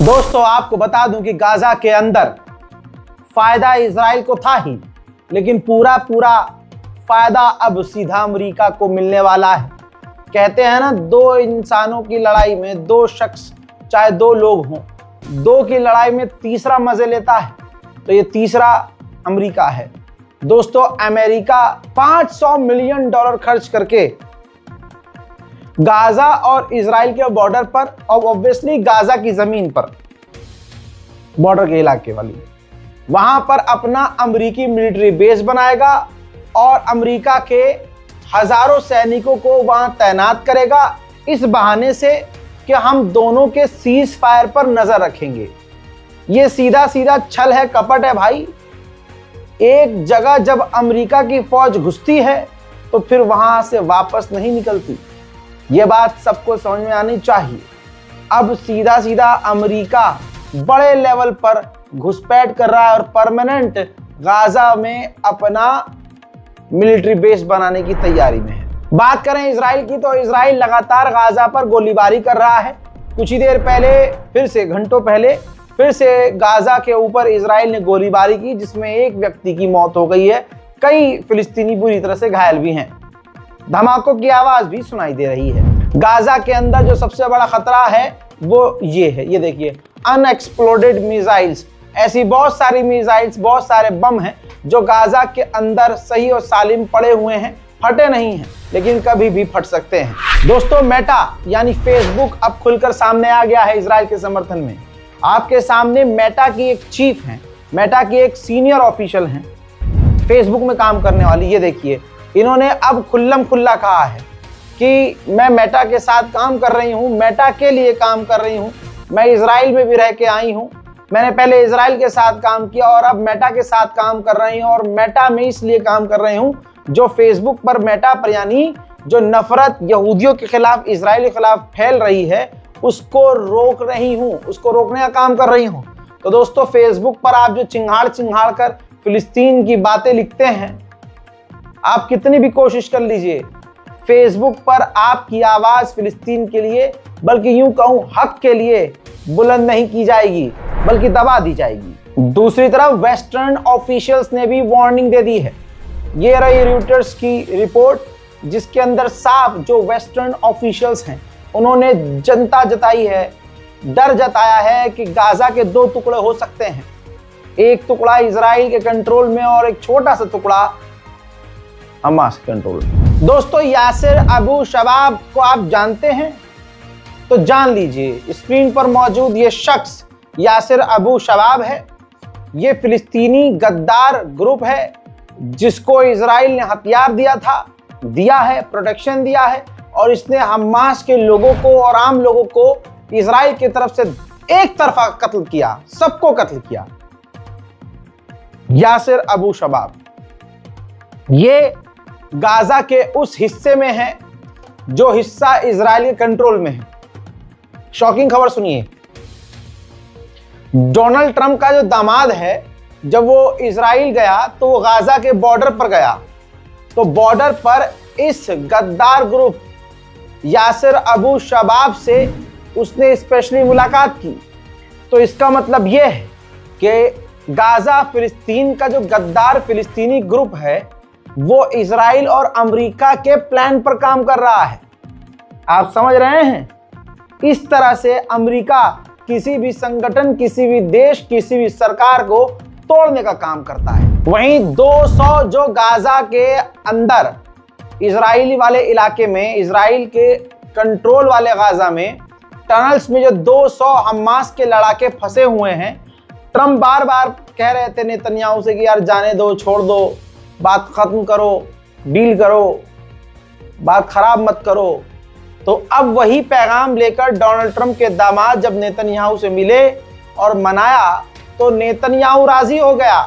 दोस्तों आपको बता दूं कि गाजा के अंदर फायदा इजराइल को था ही, लेकिन पूरा फायदा अब सीधा अमेरिका को मिलने वाला है। कहते हैं ना, दो इंसानों की लड़ाई में दो शख्स, चाहे दो लोग हों, दो की लड़ाई में तीसरा मजे लेता है, तो ये तीसरा अमेरिका है। दोस्तों अमेरिका $500 मिलियन खर्च करके गाजा और इजराइल के बॉर्डर पर, और ऑब्वियसली गाजा की जमीन पर, बॉर्डर के इलाके वाली, वहां पर अपना अमेरिकी मिलिट्री बेस बनाएगा और अमेरिका के हजारों सैनिकों को वहां तैनात करेगा, इस बहाने से कि हम दोनों के सीज फायर पर नजर रखेंगे। ये सीधा सीधा छल है, कपट है भाई। एक जगह जब अमेरिका की फौज घुसती है तो फिर वहां से वापस नहीं निकलती। ये बात सबको समझ में आनी चाहिए। अब सीधा सीधा अमेरिका बड़े लेवल पर घुसपैठ कर रहा है और परमानेंट गाजा में अपना मिलिट्री बेस बनाने की तैयारी में है। बात करें इजराइल की, तो इजराइल लगातार गाजा पर गोलीबारी कर रहा है। कुछ ही देर पहले, फिर से घंटों पहले, फिर से गाजा के ऊपर इजराइल ने गोलीबारी की, जिसमें एक व्यक्ति की मौत हो गई है, कई फिलिस्तीनी बुरी तरह से घायल भी हैं। धमाकों की आवाज भी सुनाई दे रही है। गाजा के अंदर जो सबसे बड़ा खतरा है वो ये है, ये देखिए, अनएक्सप्लोडेड मिसाइल्स। ऐसी बहुत सारी मिसाइल्स, बहुत सारे बम हैं जो गाजा के अंदर सही और सालिम पड़े हुए हैं, फटे नहीं हैं, लेकिन कभी भी फट सकते हैं। दोस्तों मेटा यानी फेसबुक अब खुलकर सामने आ गया है इजराइल के समर्थन में। आपके सामने मेटा की एक चीफ हैं, मेटा की एक सीनियर ऑफिशियल हैं, फेसबुक में काम करने वाली। ये देखिए, इन्होंने अब खुल्लम खुल्ला कहा है कि मैं मेटा के साथ काम कर रही हूँ, मेटा के लिए काम कर रही हूँ, मैं इजराइल में भी रह के आई हूँ, मैंने पहले इजराइल के साथ काम किया और अब मेटा के साथ काम कर रही हूँ, और मेटा में इसलिए काम कर रही हूँ जो फेसबुक पर मेटा पर, यानी जो नफरत यहूदियों के खिलाफ, इजराइल के खिलाफ फैल रही है, उसको रोक रही हूँ, उसको रोकने का काम कर रही हूँ। तो दोस्तों फेसबुक पर आप जो चिंगाड़ कर फिलिस्तीन की बातें लिखते हैं, आप कितनी भी कोशिश कर लीजिए, फेसबुक पर आपकी आवाज फिलिस्तीन के लिए, बल्कि यूं कहूं हक के लिए बुलंद नहीं की जाएगी, बल्कि दबा दी जाएगी। दूसरी तरफ वेस्टर्न ऑफिशियल्स ने भी वार्निंग दे दी है। ये रही रॉयटर्स की रिपोर्ट, जिसके अंदर साफ जो वेस्टर्न ऑफिशियल्स हैं उन्होंने जनता जताई है, डर जताया है कि गाजा के दो टुकड़े हो सकते हैं, एक टुकड़ा इजराइल के कंट्रोल में और एक छोटा सा टुकड़ा हमास के कंट्रोल में। दोस्तों यासिर अबू शबाब को आप जानते हैं तो जान लीजिए, स्क्रीन पर मौजूद ये शख्स यासिर अबू शबाब है। ये फिलिस्तीनी गद्दार ग्रुप है जिसको इजराइल ने हथियार दिया है, प्रोटेक्शन दिया है, और इसने हमास के लोगों को और आम लोगों को इजराइल की तरफ से एक तरफा कत्ल किया, सबको कत्ल किया। यासिर अबू शबाब ये गाजा के उस हिस्से में है जो हिस्सा इजराइल के कंट्रोल में है। शॉकिंग खबर सुनिए, डोनाल्ड ट्रंप का जो दामाद है, जब वो इजराइल गया तो वो गाजा के बॉर्डर पर गया, तो बॉर्डर पर इस गद्दार ग्रुप यासिर अबू शबाब से उसने स्पेशली मुलाकात की। तो इसका मतलब यह है कि गाजा फिलिस्तीन का जो गद्दार फिलिस्तीनी ग्रुप है वो इजराइल और अमेरिका के प्लान पर काम कर रहा है। आप समझ रहे हैं? इस तरह से अमेरिका किसी भी संगठन, किसी भी देश, किसी भी सरकार को तोड़ने का काम करता है। वहीं 200 जो गाजा के अंदर इजराइली वाले इलाके में, इजराइल के कंट्रोल वाले गाजा में टनल्स में जो 200 हमास के लड़ाके फंसे हुए हैं, ट्रंप बार बार कह रहे थे नेतन्याहू से कि यार जाने दो, छोड़ दो, बात खत्म करो, डील करो, बात खराब मत करो। तो अब वही पैगाम लेकर डोनाल्ड ट्रंप के दामाद जब नेतन्याहू से मिले और मनाया, तो नेतन्याहू राजी हो गया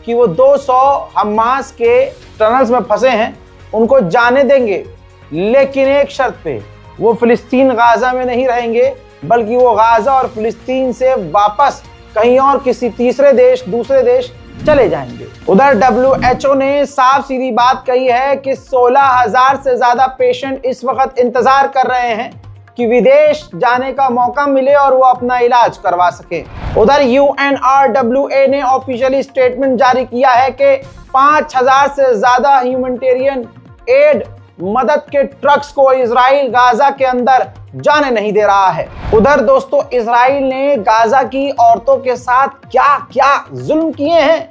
कि वो 200 हमास के टनल्स में फंसे हैं उनको जाने देंगे, लेकिन एक शर्त पे, वो फिलिस्तीन गाजा में नहीं रहेंगे, बल्कि वो गाजा और फिलिस्तीन से वापस कहीं और किसी तीसरे देश, दूसरे देश चले जाएंगे। उधर WHO ने साफ सीधी बात कही है कि 16,000 से ज्यादा पेशेंट इस वक्त इंतजार कर रहे हैं कि विदेश जाने का मौका मिले और वो अपना इलाज करवा सके। उधर UNRWA ने ऑफिशियली स्टेटमेंट जारी किया है कि 5000 से ज्यादा ह्यूमैनिटेरियन एड मदद के ट्रक्स को इजराइल गाजा के अंदर जाने नहीं दे रहा है। उधर दोस्तों इजराइल ने गाजा की औरतों के साथ क्या क्या जुल्म किए हैं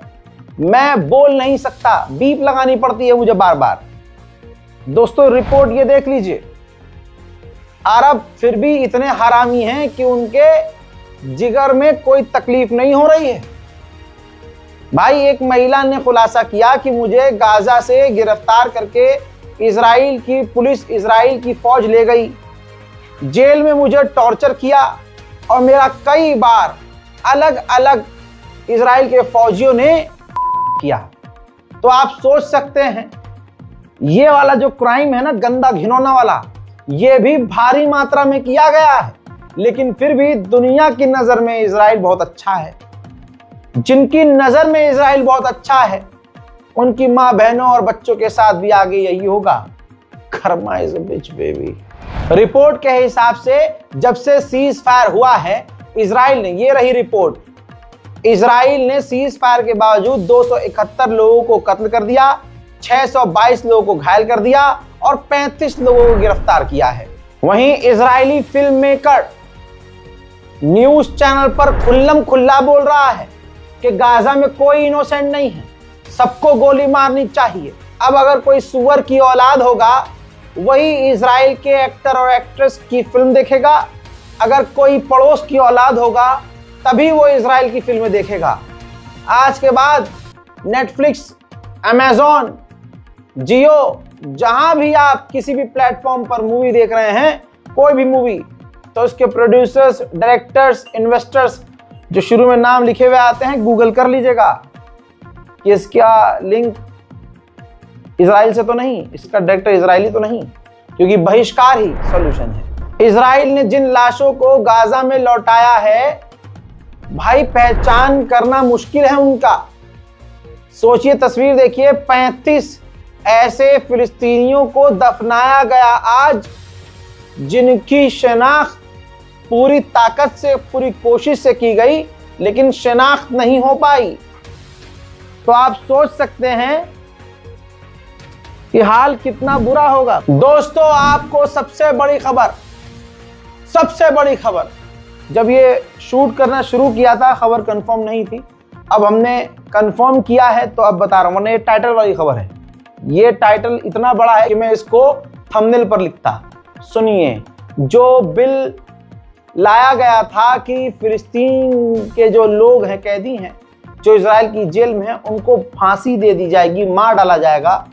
मैं बोल नहीं सकता, बीप लगानी पड़ती है मुझे बार बार। दोस्तों रिपोर्ट ये देख लीजिए, अरब फिर भी इतने हरामी हैं कि उनके जिगर में कोई तकलीफ नहीं हो रही है। भाई एक महिला ने खुलासा किया कि मुझे गाजा से गिरफ्तार करके इजराइल की पुलिस, इजराइल की फौज ले गई, जेल में मुझे टॉर्चर किया और मेरा कई बार अलग अलग इजराइल के फौजियों ने किया। तो आप सोच सकते हैं ये वाला जो क्राइम है ना, गंदा घिनौना वाला, ये भी भारी मात्रा में किया गया है, लेकिन फिर भी दुनिया की नजर में इजराइल बहुत अच्छा है। जिनकी नजर में इजराइल बहुत अच्छा है उनकी माँ बहनों और बच्चों के साथ भी आगे यही होगा। Karma is a bitch baby. Report के हिसाब से जब से सीज फायर हुआ है इजराइल ने, ये रही रिपोर्ट, इजराइल ने सीज फायर के बावजूद 271 लोगों को कत्ल कर दिया, 622 लोगों को घायल कर दिया और 35 लोगों को गिरफ्तार किया है। वहीं Israeli film maker news channel पर खुल्लम खुल्ला बोल रहा है कि गाजा में कोई इनोसेंट नहीं है, सबको गोली मारनी चाहिए। अब अगर कोई सुअर की औलाद होगा वही इजराइल के एक्टर और एक्ट्रेस की फिल्म देखेगा, अगर कोई पड़ोस की औलाद होगा तभी वो इजराइल की फिल्में देखेगा। आज के बाद नेटफ्लिक्स, अमेजॉन, जियो, जहां भी आप किसी भी प्लेटफॉर्म पर मूवी देख रहे हैं, कोई भी मूवी, तो उसके प्रोड्यूसर्स, डायरेक्टर्स, इन्वेस्टर्स जो शुरू में नाम लिखे हुए आते हैं, गूगल कर लीजिएगा कि इसका लिंक इजराइल से तो नहीं, इसका डायरेक्टर इजरायली तो नहीं, क्योंकि बहिष्कार ही सॉल्यूशन है। इजराइल ने जिन लाशों को गाजा में लौटाया है भाई, पहचान करना मुश्किल है उनका। सोचिए, तस्वीर देखिए, 35 ऐसे फिलिस्तीनियों को दफनाया गया आज, जिनकी शनाख्त पूरी ताकत से, पूरी कोशिश से की गई, लेकिन शनाख्त नहीं हो पाई। तो आप सोच सकते हैं कि हाल कितना बुरा होगा। दोस्तों आपको सबसे बड़ी खबर, जब ये शूट करना शुरू किया था खबर कंफर्म नहीं थी, अब हमने कंफर्म किया है तो अब बता रहा हूं, वरना ये टाइटल वाली खबर है। ये टाइटल इतना बड़ा है कि मैं इसको थंबनेल पर लिखता। सुनिए, जो बिल लाया गया था कि फिलिस्तीन के जो लोग हैं, कैदी हैं, जो इजराइल की जेल में हैं, उनको फांसी दे दी जाएगी, मार डाला जाएगा,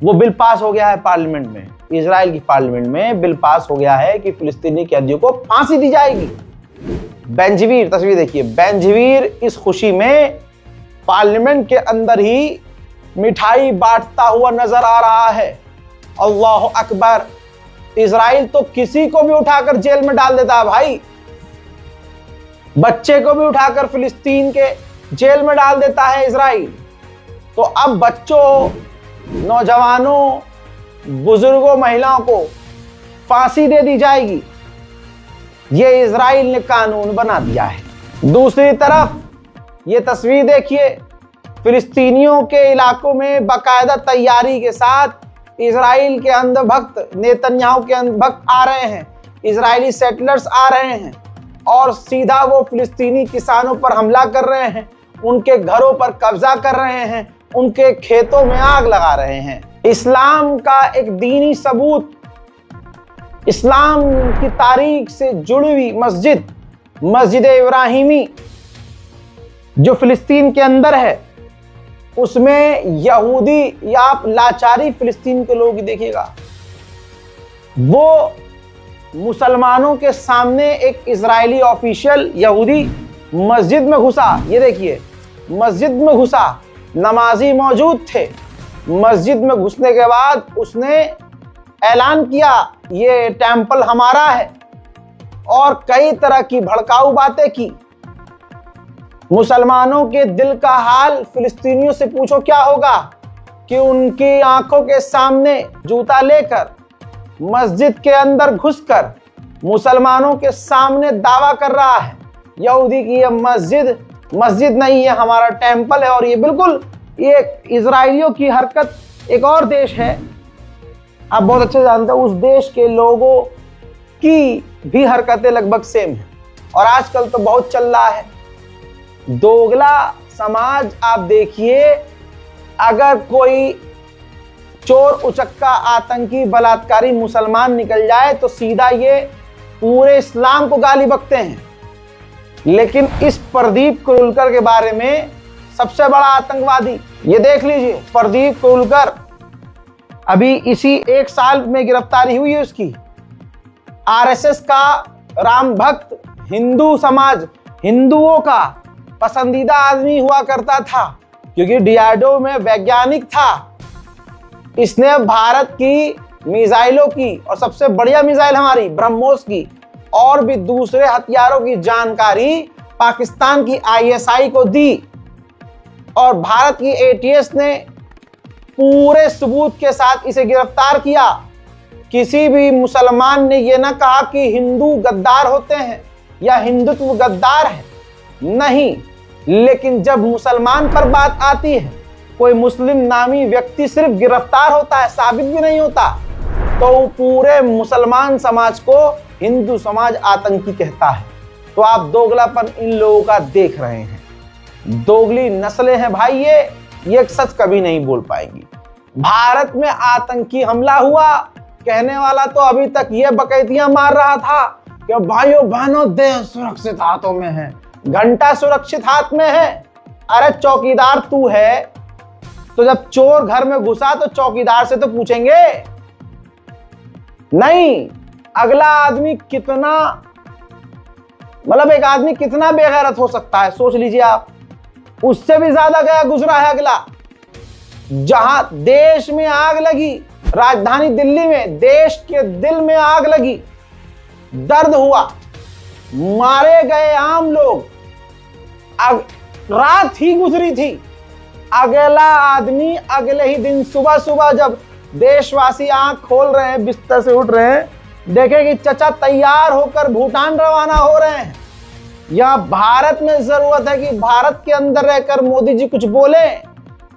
वो बिल पास हो गया है पार्लियामेंट में। इजराइल की पार्लियामेंट में बिल पास हो गया है कि फिलिस्तीनी कैदियों को फांसी दी जाएगी। बेंजवीर, तस्वीर देखिए, बेंजवीर इस खुशी में पार्लियामेंट के अंदर ही मिठाई बांटता हुआ नजर आ रहा है। अल्लाह अकबर। इजराइल तो किसी को भी उठाकर जेल में डाल देता है भाई, बच्चे को भी उठाकर फिलिस्तीन के जेल में डाल देता है इजराइल। तो अब बच्चों, नौजवानों, बुजुर्गों, महिलाओं को फांसी दे दी जाएगी। ये इजराइल ने कानून बना दिया है। दूसरी तरफ ये तस्वीर देखिए, फिलिस्तीनियों के इलाकों में बाकायदा तैयारी के साथ इजराइल के अंधभक्त, नेतन्याहू के अंधभक्त आ रहे हैं, इजरायली सेटलर्स आ रहे हैं और सीधा वो फिलिस्तीनी किसानों पर हमला कर रहे हैं, उनके घरों पर कब्जा कर रहे हैं, उनके खेतों में आग लगा रहे हैं। इस्लाम का एक दीनी सबूत, इस्लाम की तारीख से जुड़ी हुई मस्जिद इब्राहिमी जो फिलिस्तीन के अंदर है, उसमें यहूदी या आप लाचारी फिलिस्तीन के लोग देखिएगा, वो मुसलमानों के सामने एक इजरायली ऑफिशियल यहूदी मस्जिद में घुसा। ये देखिए, मस्जिद में घुसा, नमाजी मौजूद थे। मस्जिद में घुसने के बाद उसने ऐलान किया ये टेंपल हमारा है और कई तरह की भड़काऊ बातें की। मुसलमानों के दिल का हाल फिलिस्तीनियों से पूछो क्या होगा कि उनकी आंखों के सामने जूता लेकर मस्जिद के अंदर घुसकर मुसलमानों के सामने दावा कर रहा है यहूदी की यह मस्जिद नहीं है, हमारा टेंपल है। और ये बिल्कुल ये इजराइलियों की हरकत एक और देश है, आप बहुत अच्छे जानते हो, उस देश के लोगों की भी हरकतें लगभग सेम है। और आजकल तो बहुत चल रहा है दोगला समाज। आप देखिए, अगर कोई चोर उचक्का आतंकी बलात्कारी मुसलमान निकल जाए तो सीधा ये पूरे इस्लाम को गाली बकते हैं। लेकिन इस प्रदीप कुरुलकर के बारे में, सबसे बड़ा आतंकवादी, ये देख लीजिए, प्रदीप कुरुलकर, अभी इसी 1 साल में गिरफ्तारी हुई है उसकी। आरएसएस का राम भक्त, हिंदू समाज, हिंदुओं का पसंदीदा आदमी हुआ करता था क्योंकि डीआरडीओ में वैज्ञानिक था। इसने भारत की मिसाइलों की, और सबसे बढ़िया मिसाइल हमारी ब्रह्मोस की, और भी दूसरे हथियारों की जानकारी पाकिस्तान की आईएसआई को दी। और भारत की एटीएस ने पूरे सबूत के साथ इसे गिरफ्तार किया। किसी भी मुसलमान ने यह ना कहा कि हिंदू गद्दार होते हैं या हिंदुत्व गद्दार है, नहीं। लेकिन जब मुसलमान पर बात आती है, कोई मुस्लिम नामी व्यक्ति सिर्फ गिरफ्तार होता है, साबित भी नहीं होता, तो पूरे मुसलमान समाज को हिंदू समाज आतंकी कहता है। तो आप दोगलापन इन लोगों का देख रहे हैं। दोगली नस्लें हैं भाई, ये सच कभी नहीं बोल पाएंगी। भारत में आतंकी हमला हुआ, कहने वाला तो अभी तक ये बकैतियां मार रहा था कि भाइयों बहनों देश सुरक्षित हाथों में है, घंटा सुरक्षित हाथ में है। अरे चौकीदार तू है, तो जब चोर घर में घुसा तो चौकीदार से तो पूछेंगे नहीं। अगला आदमी कितना, मतलब एक आदमी कितना बेगैरत हो सकता है, सोच लीजिए आप। उससे भी ज्यादा गया गुजरा है अगला। जहां देश में आग लगी, राजधानी दिल्ली में, देश के दिल में आग लगी, दर्द हुआ, मारे गए आम लोग, रात ही गुजरी थी। अगला आदमी अगले ही दिन सुबह सुबह जब देशवासी आंख खोल रहे हैं, बिस्तर से उठ रहे हैं, देखे कि चचा तैयार होकर भूटान रवाना हो रहे हैं। यह भारत में जरूरत है कि भारत के अंदर रहकर मोदी जी कुछ बोले,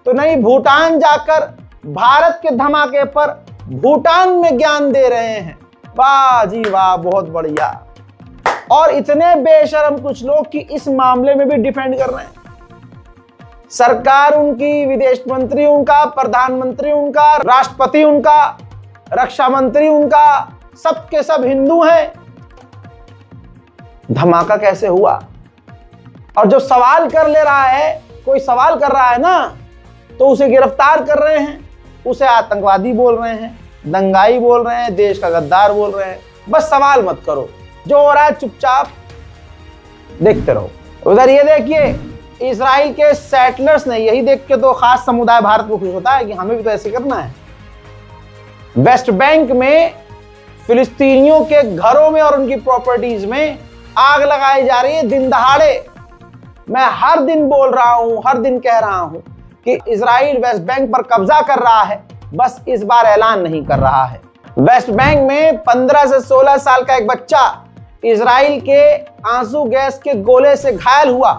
तो नहीं, भूटान जाकर भारत के धमाके पर भूटान में ज्ञान दे रहे हैं। वाह जी वाह, बहुत बढ़िया। और इतने बेशर्म कुछ लोग कि इस मामले में भी डिफेंड कर रहे हैं। सरकार उनकी, विदेश मंत्री उनका, प्रधानमंत्री उनका, राष्ट्रपति उनका, रक्षा मंत्री उनका, सबके सब हिंदू हैं। धमाका कैसे हुआ? और जो सवाल कर ले रहा है, कोई सवाल कर रहा है ना, तो उसे गिरफ्तार कर रहे हैं, उसे आतंकवादी बोल रहे हैं, दंगाई बोल रहे हैं, देश का गद्दार बोल रहे हैं। बस सवाल मत करो, जो हो रहा है चुपचाप देखते रहो। उधर ये देखिए, इजराइल के सेटलर्स ने, यही देख के तो खास समुदाय भारत को खुश होता है कि हमें भी तो ऐसे करना है। वेस्ट बैंक में फिलिस्तीनियों के घरों में और उनकी प्रॉपर्टीज में आग लगाई जा रही है दिन दहाड़े। मैं हर दिन बोल रहा हूं, हर दिन कह रहा हूं कि इजराइल वेस्ट बैंक पर कब्जा कर रहा है, बस इस बार ऐलान नहीं कर रहा है। वेस्ट बैंक में 15 से 16 साल का एक बच्चा इजराइल के आंसू गैस के गोले से घायल हुआ,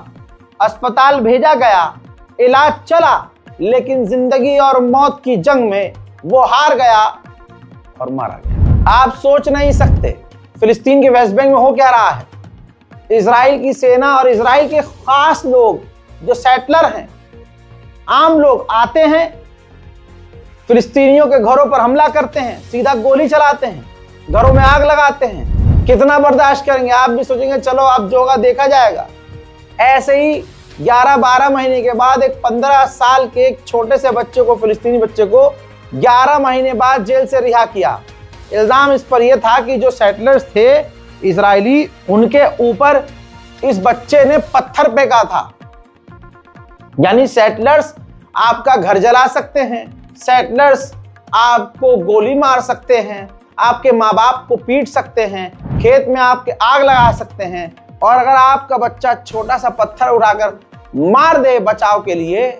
अस्पताल भेजा गया, इलाज चला, लेकिन जिंदगी और मौत की जंग में वो हार गया और मारा गया। आप सोच नहीं सकते फिलिस्तीन के वेस्ट बैंक में हो क्या रहा है। इजराइल की सेना और इजराइल के खास लोग जो सेटलर हैं, आम लोग आते हैं, फिलिस्तीनियों के घरों पर हमला करते हैं, सीधा गोली चलाते हैं, घरों में आग लगाते हैं। कितना बर्दाश्त करेंगे? आप भी सोचेंगे चलो अब जो होगा देखा जाएगा। ऐसे ही 11-12 महीने के बाद एक 15 साल के एक छोटे से बच्चे को, फिलिस्तीनी बच्चे को 11 महीने बाद जेल से रिहा किया। इल्जाम इस पर यह था कि जो सेटलर्स थे इजरायली, उनके ऊपर इस बच्चे ने पत्थर फेंका था। यानी सेटलर्स आपका घर जला सकते हैं, सेटलर्स आपको गोली मार सकते हैं, आपके माँ बाप को पीट सकते हैं, खेत में आपके आग लगा सकते हैं, और अगर आपका बच्चा छोटा सा पत्थर उठाकर मार दे बचाव के लिए,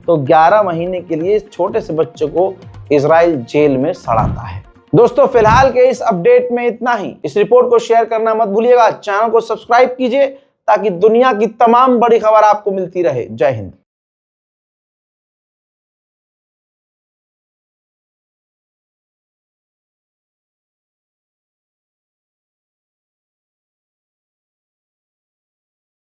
तो 11 महीने के लिए इस छोटे से बच्चे को इजराइल जेल में सड़ाता है। दोस्तों फिलहाल के इस अपडेट में इतना ही। इस रिपोर्ट को शेयर करना मत भूलिएगा। चैनल को सब्सक्राइब कीजिए ताकि दुनिया की तमाम बड़ी खबर आपको मिलती रहे। जय हिंद।